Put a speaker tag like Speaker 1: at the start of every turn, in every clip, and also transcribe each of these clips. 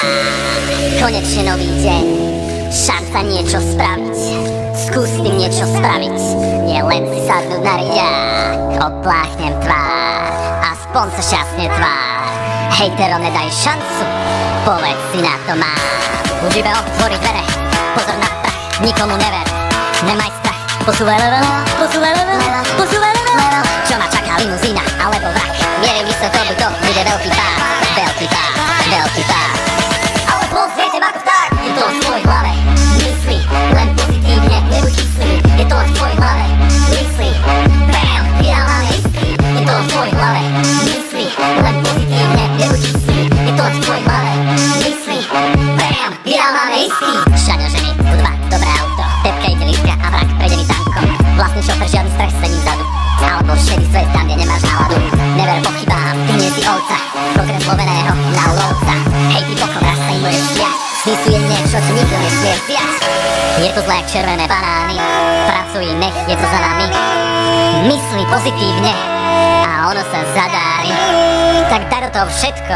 Speaker 1: Konečne nový deň, šanca niečo spraviť. Skús s tým niečo spraviť, nie len si sadnúť na riad. Opláchnem tvár, aspoň sa šťastne tvár. Hejterom nedaj šancu, povedz si na to má. Už iba otvoriť dvere, pozor na prach, nikomu never. Nemaj strach, posúvaj level, posúvaj level, posúvaj level. Čo ma čaká, limuzína alebo vrak? Mierim istotu, to bude veľký pár, veľký pár, veľký pár. Ale pozriete ma ako vták, je to v tvojej hlave. Myslí, len pozitívne, nebuď kyslý. Je to v tvojej hlave, myslí, bam, ideálne istý. Je to v tvojej hlave, myslí, len pozitívne, nebuď kyslý. Je to v tvojej hlave, myslí, bam, ideálne istý. Všade ženy, hudba, dobré auto, tepkejte lístka a vrak prejde mi tankom. Vlastný šofer, žiadny stres, sedím vzadu. Alebo šedý svet tam, kde nemáš náladu. Never pochybám, ty nie si ovca, pokresloveného na lovca. Hej, ty bokom, raz sa im budeš smiať. Sny sú je niečo, čo nikto nesmie vziať. Je to zlé jak červené banány, pracuj, nech je to za nami. Myslí pozitívne a ono sa zadári. Tak daj do toho všetko,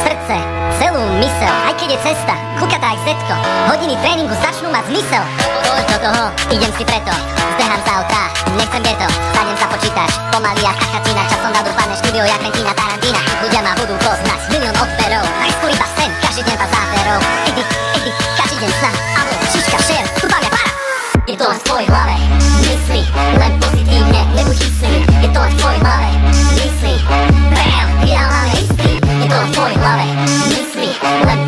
Speaker 1: srdce, celú myseľ. Aj keď je cesta, kukatá jak zetko, hodiny tréningu začnú mať zmysel. Poď do toho, idem si preto, zdehám z auta, nechcem geto. Sadnem sa počítač, pomaly jak kachatina. Časom nadúpané štúdio jak Quentina Tarantina. Ľudia ma budú poznať, milión odberov. Najskôr iba sen, každý deň pas záverov. Edy, každý deň sna, alebo šiška, šer, tu bavia para. Je to len v tvojej hlave, myslí, len pozitívne, nebuď kyslý. Je to len v tvojej hlave, myslí, bam, ideálne istý. Je to len v tvojej hlave, myslí, len